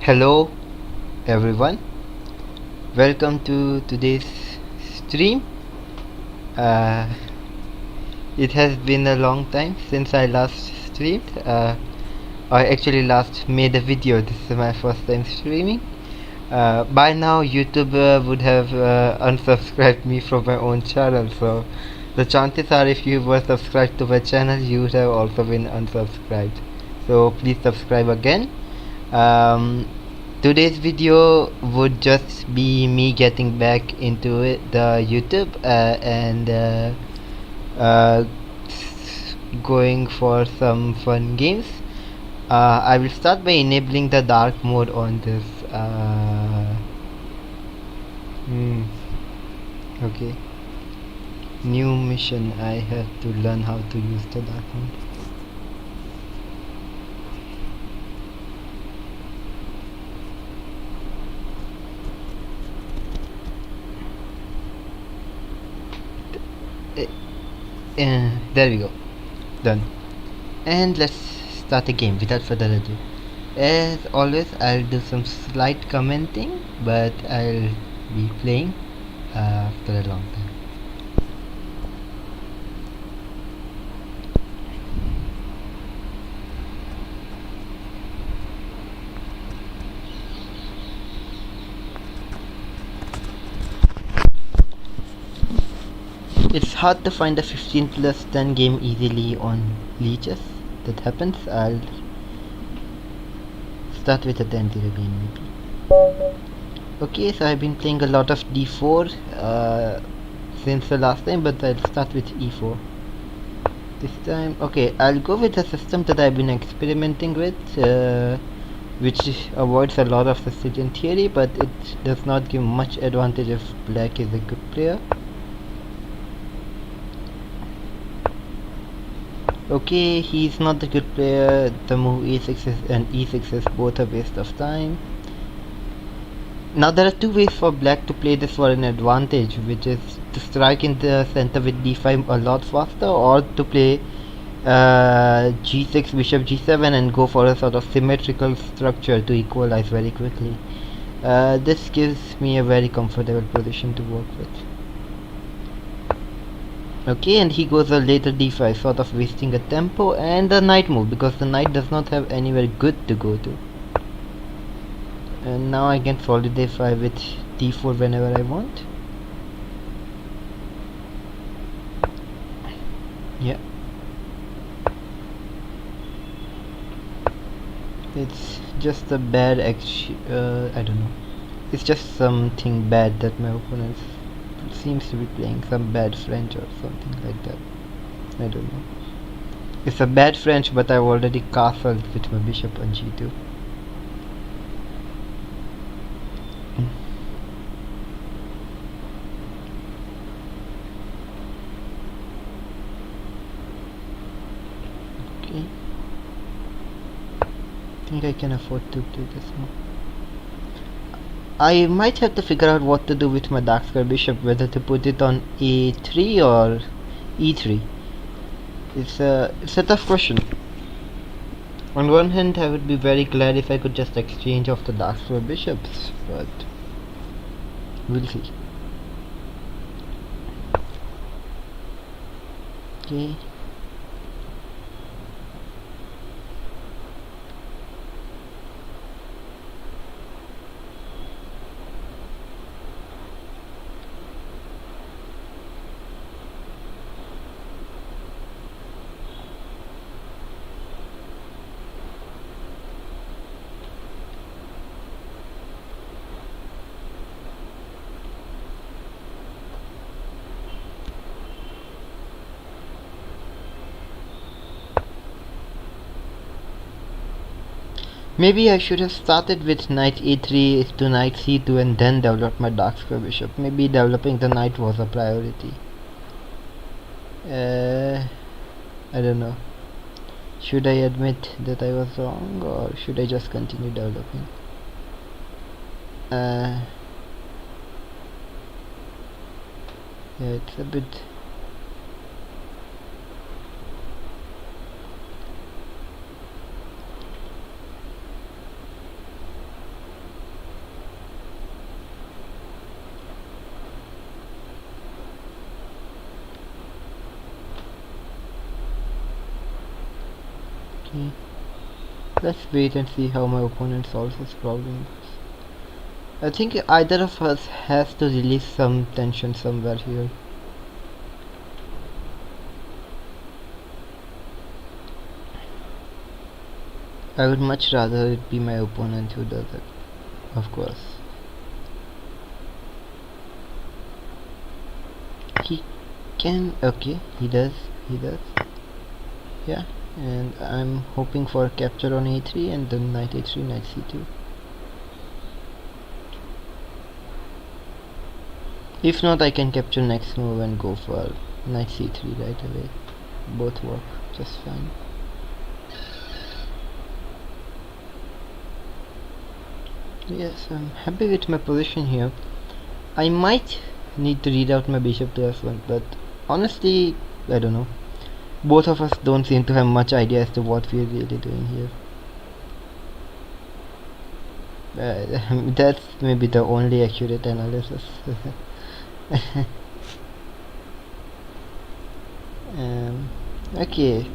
Hello everyone, welcome to today's stream. Uh, it has been a long time since I last streamed. I actually last made a video. This is my first time streaming. By now YouTube would have unsubscribed me from my own channel, so the chances are if you were subscribed to my channel you would have also been unsubscribed. So please subscribe again. um, Today's video would just be me getting back into the YouTube and uh, going for some fun games. I will start by enabling the dark mode on this. Hmm, okay, new mission. I have to learn how to use the dark mode. There we go, done. And let's start the game without further ado. As always, I'll do some slight commenting, but I'll be playing after a long time. It's hard to find a 15 plus 10 game easily on Leeches. That happens. I'll start with a 10-0 game maybe. Okay, so I've been playing a lot of d4 since the last time, but I'll start with e4 this time. Okay, I'll go with a system that I've been experimenting with, which avoids a lot of Sicilian theory, but it does not give much advantage if black is a good player. Okay, he's not a good player. The move e6 and e6 is both a waste of time. Now there are two ways for black to play this for an advantage, which is to strike in the center with d5 a lot faster, or to play g6, bishop g7 and go for a sort of symmetrical structure to equalize very quickly. This gives me a very comfortable position to work with. Okay, and he goes a later d5, sort of wasting a tempo and a knight move, because the knight does not have anywhere good to go to. And now I can solidify with d4 whenever I want. Yeah. It's just a bad I don't know. It's just something bad that my opponent seems to be playing, some bad French or something like that. I don't know. It's a bad French, but I've already castled with my bishop on g2. Okay. I think I can afford to play this one. I might have to figure out what to do with my dark square bishop, whether to put it on a3 or e3. It's a tough question. On one hand, I would be very glad if I could just exchange off the dark square bishops, but we'll see. Okay. Maybe I should have started with knight a3 to knight c2 and then developed my dark square bishop. Maybe developing the knight was a priority. I don't know. Should I admit that I was wrong, or should I just continue developing? Yeah, it's a bit. Okay. Let's wait and see how my opponent solves his problem. I think either of us has to release some tension somewhere here. I would much rather it be my opponent who does it, of course. He can, okay, he does, yeah, and I'm hoping for capture on a3 and then knight a3, knight c2. If not, I can capture next move and go for knight c3 right away. Both work just fine. Yes, I'm happy with my position here. I might need to read out my bishop to f1, but honestly, I don't know. Both of us don't seem to have much idea as to what we're really doing here. That's maybe the only accurate analysis. Okay.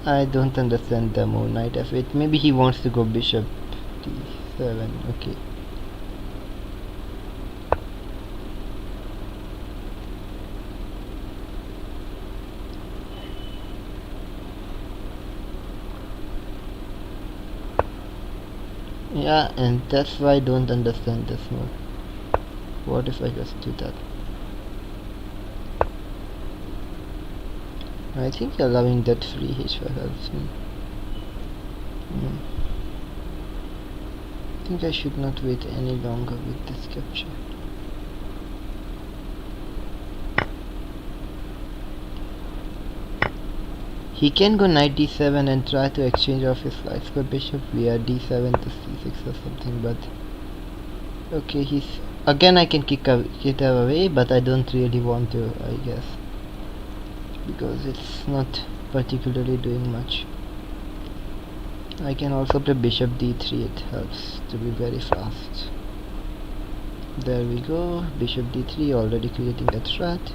I don't understand the move knight f8. Maybe he wants to go bishop d7. Okay. Yeah, and that's why I don't understand this move. What if I just do that? I think allowing that free h5 helps me. I think I should not wait any longer with this capture. He can go knight d7 and try to exchange off his light square bishop via d7 to c6 or something, but okay, he's again I can kick it away, but I don't really want to, I guess, because it's not particularly doing much. I can also play bishop d3, it helps to be very fast. There we go, bishop d3 already creating a threat.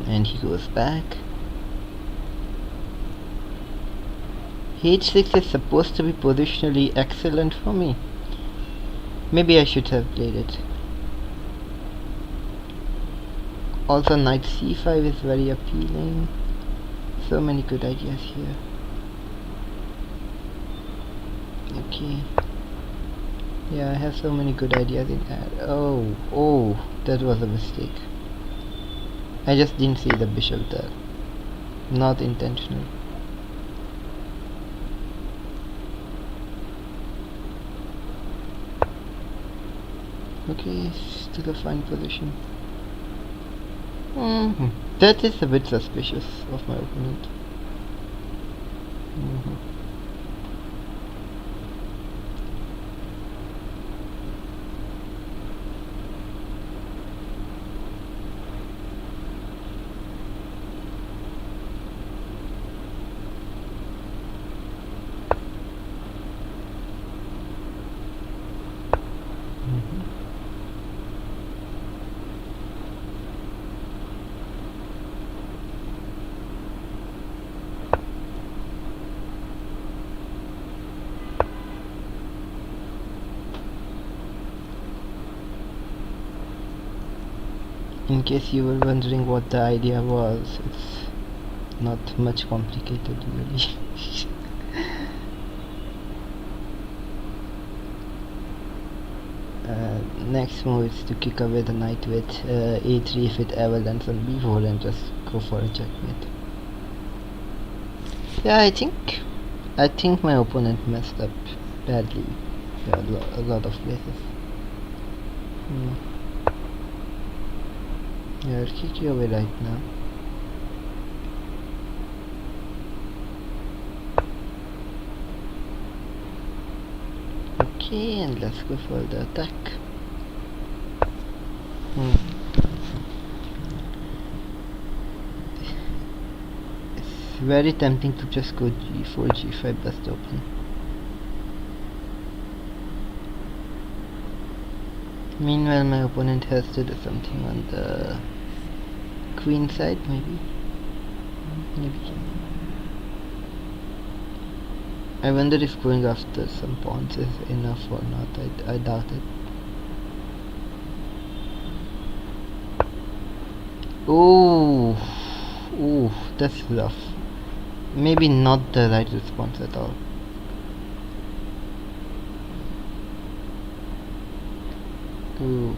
And he goes back. h6 is supposed to be positionally excellent for me. Maybe I should have played it. Also knight c5 is very appealing. So many good ideas here. Okay. Yeah, I have so many good ideas in that. Oh, that was a mistake. I just didn't see the bishop there. Not intentional. Okay, still a fine position. That is a bit suspicious of my opponent. In case you were wondering what the idea was, it's not much complicated really. Next move is to kick away the knight with a3 if it ever lands on b4 and just go for a checkmate. Yeah, I think my opponent messed up badly. Yeah, a lot of places. Yeah, I'll kick you away right now. Okay, and let's go for the attack. It's very tempting to just go g4, g5 best open. Meanwhile, my opponent has to do something on the queen side, maybe. I wonder if going after some pawns is enough or not. I doubt it. Ooh, ooh, that's rough. Maybe not the right response at all. Ooh.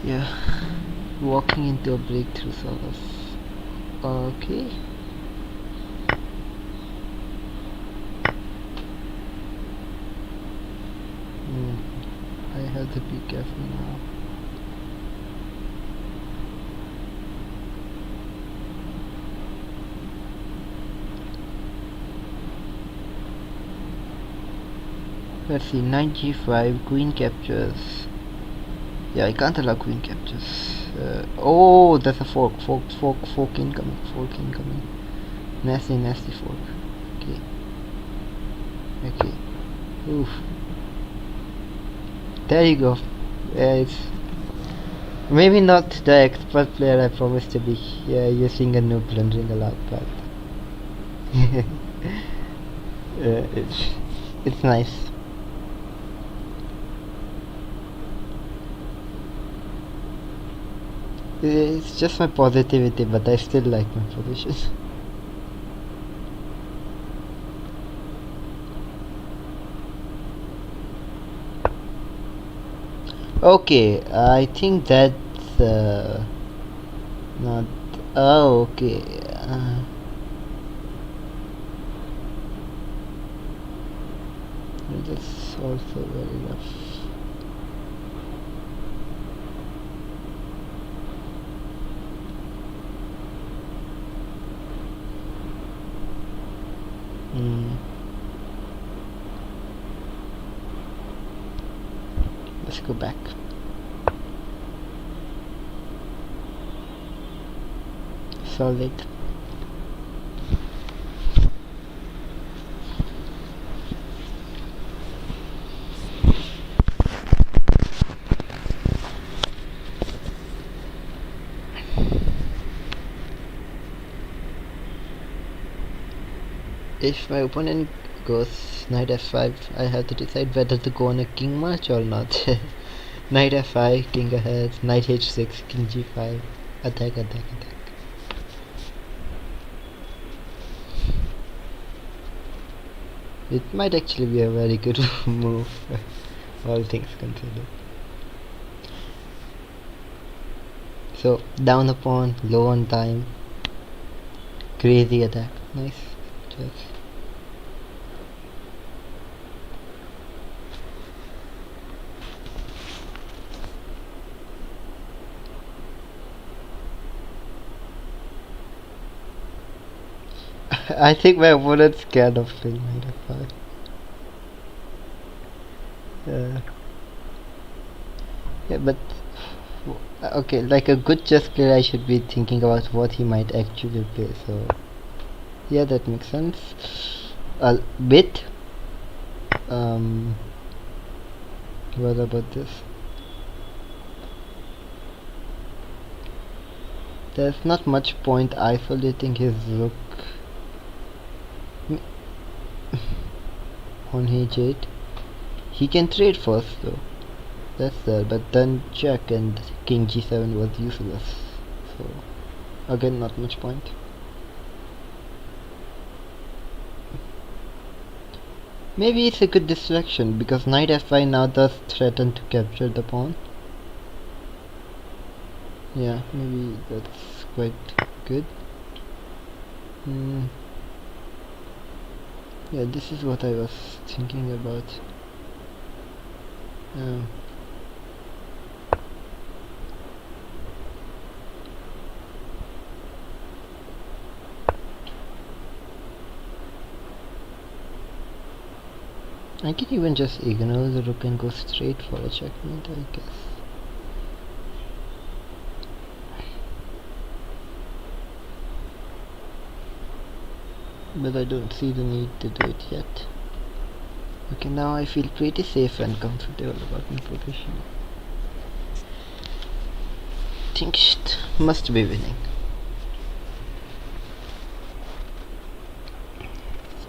Yeah, walking into a breakthrough sort of. Okay. I have to be careful now. Let's see, knight g5, queen captures. Yeah, I can't allow queen captures. Oh, that's a fork incoming. Nasty fork. Okay. Oof. There you go. It's maybe not the expert player I promised to be. Yeah, using a noob blundering a lot, but it's nice. It's just my positivity, but I still like my position. Okay, I think that's not. Oh, okay. That's also very rough. Let's go back. Solid. If my opponent goes knight f5, I have to decide whether to go on a king march or not. Knight f5, king ahead, knight h6, king g5, attack. It might actually be a very good move, all things considered. So, down a pawn, low on time, crazy attack, nice. Just I think my opponent's scared of playing knight f5. Yeah, but okay, like a good chess player, I should be thinking about what he might actually play. So yeah, that makes sense. A bit. What about this? There's not much point isolating his rook on h8. He can trade first though. That's there, but then check and king g7 was useless. So again, not much point. Maybe it's a good distraction because knight f5 now does threaten to capture the pawn. Yeah, maybe that's quite good. Yeah, this is what I was thinking about. I can even just ignore the rook and go straight for a checkmate, I guess. But I don't see the need to do it yet. Okay, now I feel pretty safe and comfortable about my position. Think it must be winning.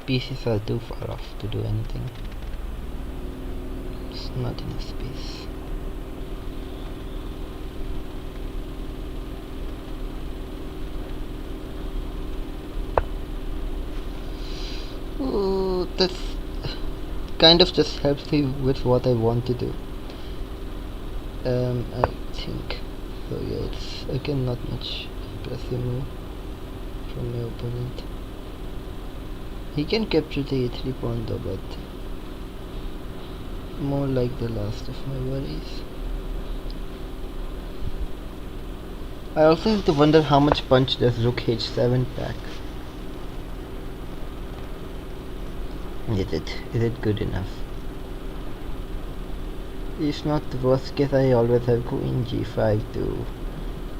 Pieces are too far off to do anything. It's not enough space. Oh, that's kind of just helps me with what I want to do. I think. So yeah, it's again not much impressive move from my opponent. He can capture the a3 pawn though, but more like the last of my worries. I also have to wonder how much punch does rook h7 pack. Is it good enough? If not the worst case, I always have queen g5 to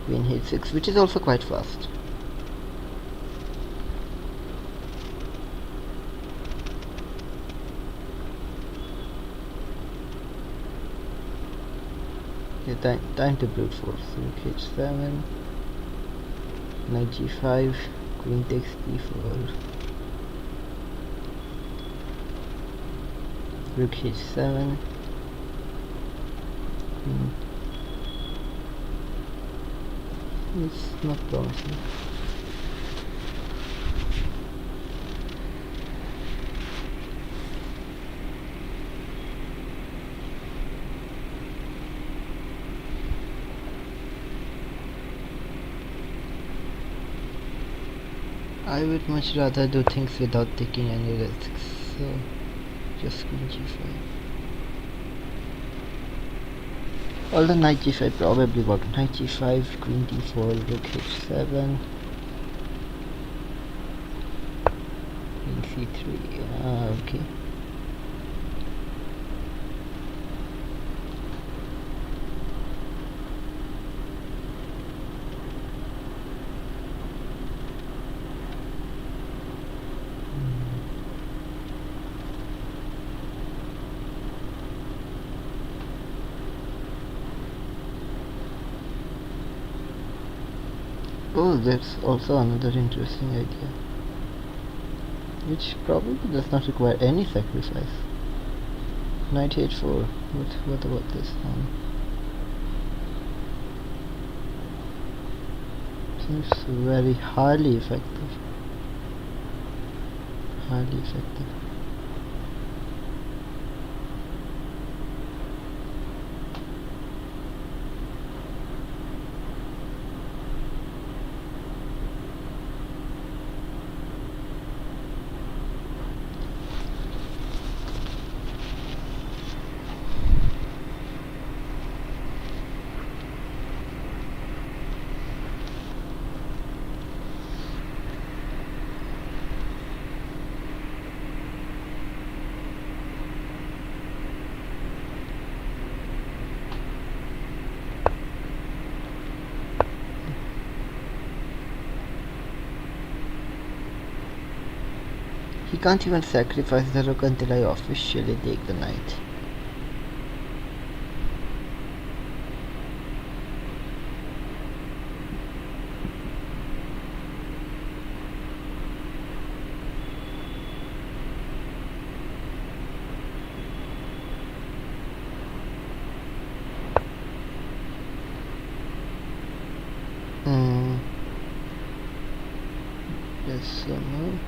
queen h6, which is also quite fast. Yeah, time to brute force. Rook h7, knight g5, queen takes d4, rook h7. It's not promising. I would much rather do things without taking any risks, so just queen g5. Although knight g5 probably work. Knight g5, queen d4, rook h7, queen c3. Okay. Oh, that's also another interesting idea, which probably does not require any sacrifice. Knight h4. What about this one? Seems very highly effective. Highly effective. He can't even sacrifice the rook until I officially take the knight. Yes, no.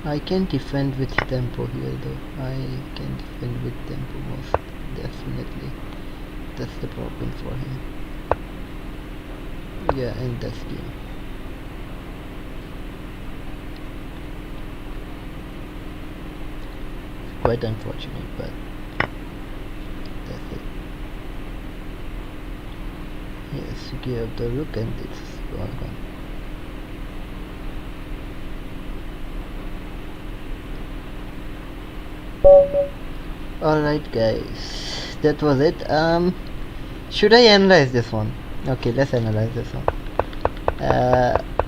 I can defend with tempo here though. I can defend with tempo most definitely. That's the problem for him. Yeah, in this game. Quite unfortunate, but that's it. Yes, give up the rook and it's all gone. Alright guys, that was it. Should I analyze this one? Okay, let's analyze this one.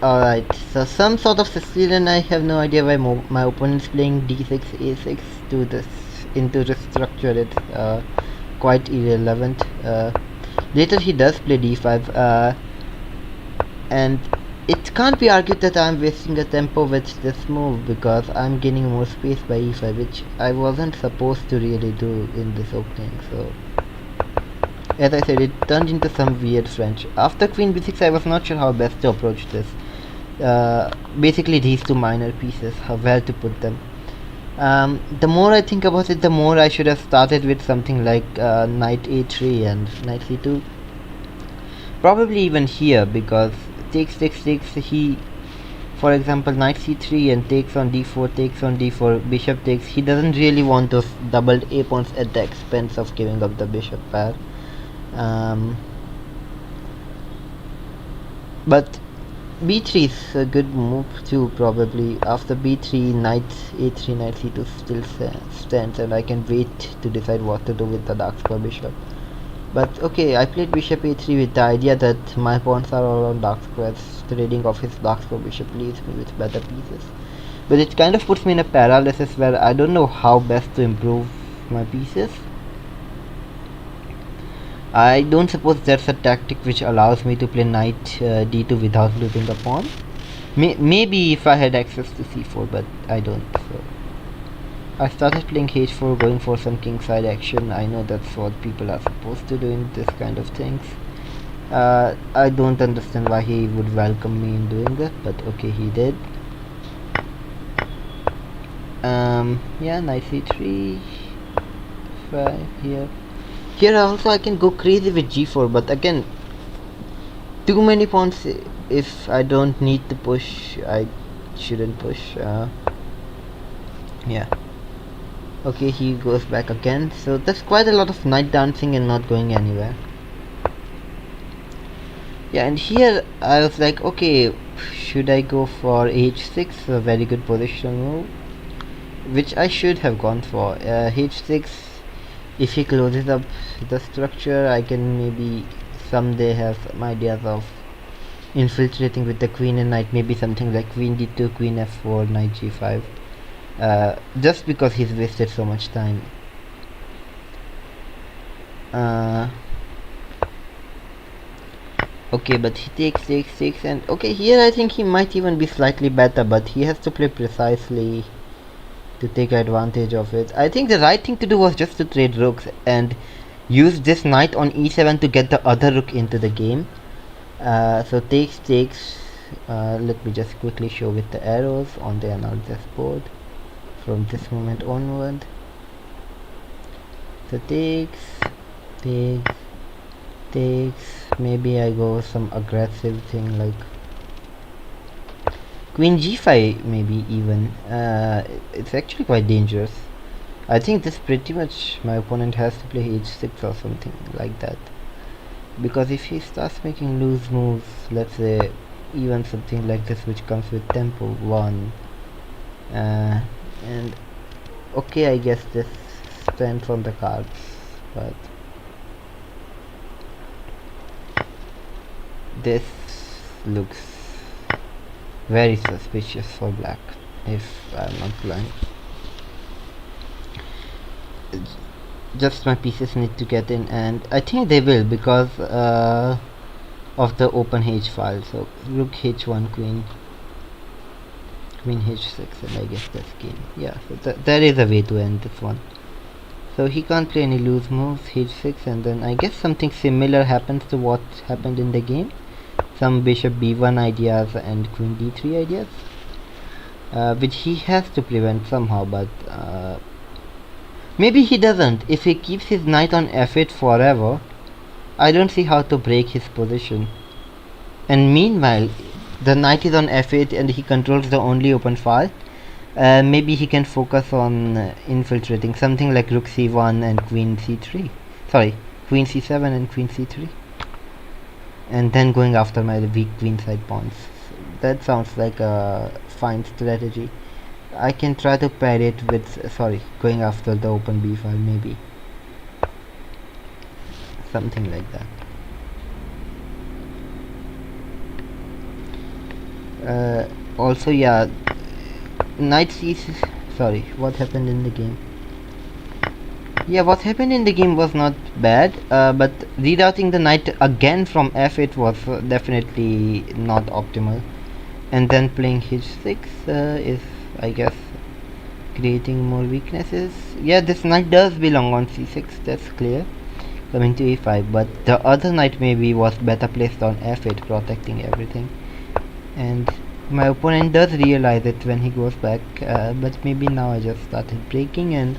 Alright, so some sort of Sicilian. I have no idea why my opponent's playing d6 a6 to this into this structure. It's quite irrelevant. Later he does play d5, and it can't be argued that I'm wasting a tempo with this move because I'm gaining more space by e5, which I wasn't supposed to really do in this opening. So as I said, it turned into some weird French. After queen b6, I was not sure how best to approach this. Basically these two minor pieces, where to put them. The more I think about it, the more I should have started with something like knight a3 and knight c2. Probably even here, because takes, he, for example, knight c3 and takes on d4, bishop takes. He doesn't really want those doubled a pawns at the expense of giving up the bishop pair. But b3 is a good move too, probably. After b3, knight a3, knight c2 still stands, and I can wait to decide what to do with the dark square bishop. But okay, I played bishop a3 with the idea that my pawns are all on dark squares. Trading off his dark square bishop leaves me with better pieces. But it kind of puts me in a paralysis where I don't know how best to improve my pieces. I don't suppose that's a tactic which allows me to play knight d2 without losing a pawn. Maybe if I had access to c4, but I don't. So I started playing h4, going for some kingside action. I know that's what people are supposed to do in this kind of things. I don't understand why he would welcome me in doing that, but okay, he did. Yeah, knight c3, 5 here. Here also I can go crazy with g4, but again, too many pawns. If I don't need to push, I shouldn't push. Yeah. Okay, he goes back again. So that's quite a lot of knight dancing and not going anywhere. Yeah, and here I was like, okay, should I go for h6? A very good position move, which I should have gone for. h6. If he closes up the structure, I can maybe someday have some ideas of infiltrating with the queen and knight. Maybe something like queen d2, queen f4, knight g5. Just because he's wasted so much time. Okay, but he takes, and okay, here I think he might even be slightly better, but he has to play precisely to take advantage of it. I think the right thing to do was just to trade rooks and use this knight on e7 to get the other rook into the game. So takes. Let me just quickly show with the arrows on the analysis board from this moment onward. So takes. Maybe I go some aggressive thing like queen g5, maybe even. It's actually quite dangerous. I think this pretty much my opponent has to play h6 or something like that, because if he starts making loose moves, let's say even something like this which comes with tempo 1, and okay, I guess this stands on the cards, but this looks very suspicious for black, if I'm not blind. Just my pieces need to get in, and I think they will, because of the open h file. So rook h1, queen h6, and I guess that's game. Yeah, so there is a way to end this one. So he can't play any loose moves, h6, and then I guess something similar happens to what happened in the game. Some bishop b1 ideas and queen d3 ideas, which he has to prevent somehow, but maybe he doesn't. If he keeps his knight on f8 forever, I don't see how to break his position. And meanwhile, the knight is on f8 and he controls the only open file. Maybe he can focus on infiltrating something like rook c1 and queen c3. Sorry, queen c7 and queen c3. And then going after my weak queenside pawns. That sounds like a fine strategy. I can try to pair it with, going after the open b file, maybe. Something like that. Also, yeah, knight c6. Sorry, what happened in the game? Yeah, what happened in the game was not bad, but rerouting the knight again from f8 was definitely not optimal. And then playing h6 is, I guess, creating more weaknesses. Yeah, this knight does belong on c6, that's clear. Coming to e5, but the other knight maybe was better placed on f8, protecting everything. And my opponent does realize it when he goes back, but maybe now I just started breaking, and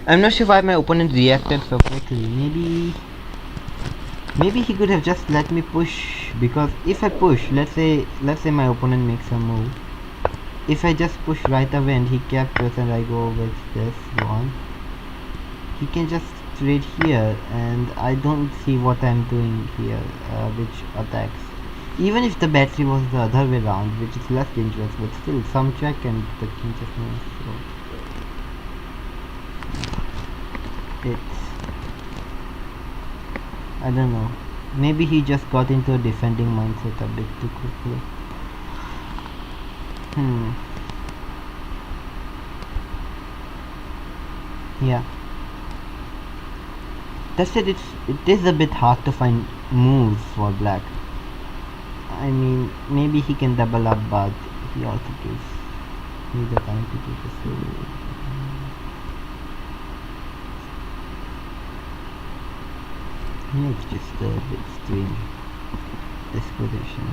I'm not sure why my opponent reacted so quickly. Maybe he could have just let me push, because if I push, let's say my opponent makes a move, if I just push right away and he captures and I go with this one, he can just trade here, and I don't see what I'm doing here, which attacks. Even if the battery was the other way around, which is less dangerous, but still some check and the king just moves. So it's, I don't know. Maybe he just got into a defending mindset a bit too quickly. Yeah. That's it. It is a bit hard to find moves for black. I mean, maybe he can double up, but he also gives me the time to do this. Yeah, it's just a bit strange, this position.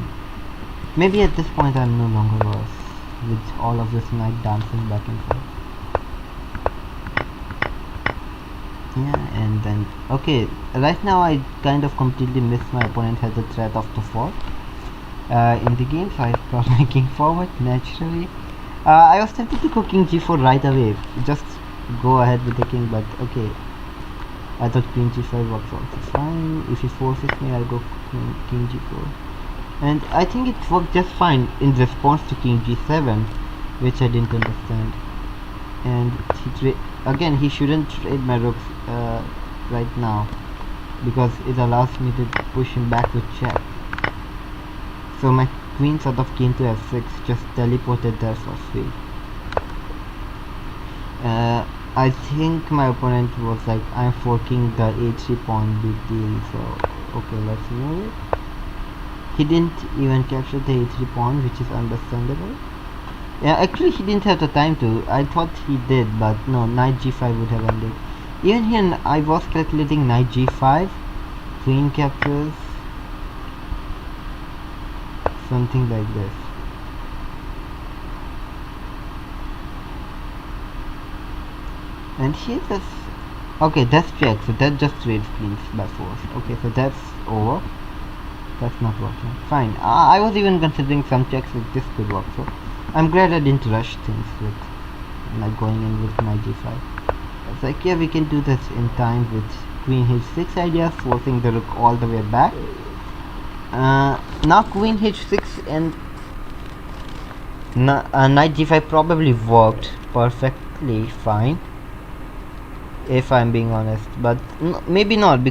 Maybe at this point I'm no longer lost with all of this knight dancing back and forth. Yeah, and then okay, right now I kind of completely missed my opponent has a threat of the fork in the game, so I brought my king forward naturally. I was tempted to go king g4 right away, just go ahead with the king, but okay, I thought queen g5 works also fine. If he forces me, I'll go king g4, and I think it worked just fine in response to king g7, which I didn't understand. And again, he shouldn't trade my rooks right now, because it allows me to push him back with check. So my queen sort of came to f6, just teleported there for free. I think my opponent was like, I'm forking the a3 pawn, big deal, so okay, let's move it. He didn't even capture the a3 pawn, which is understandable. Yeah, actually he didn't have the time to. I thought he did, but no, knight g5 would have ended. Even here I was calculating knight g5, queen captures, something like this. And here that's okay, that's check, so that just trades queens by force. Okay, so that's over. That's not working. Fine. I was even considering some checks if this could work, so I'm glad I didn't rush things with like going in with knight g5. It's like, yeah, we can do this in time with queen h6 idea, forcing the rook all the way back. Now queen h6 and knight g5 probably worked perfectly fine, if I'm being honest, but maybe not, because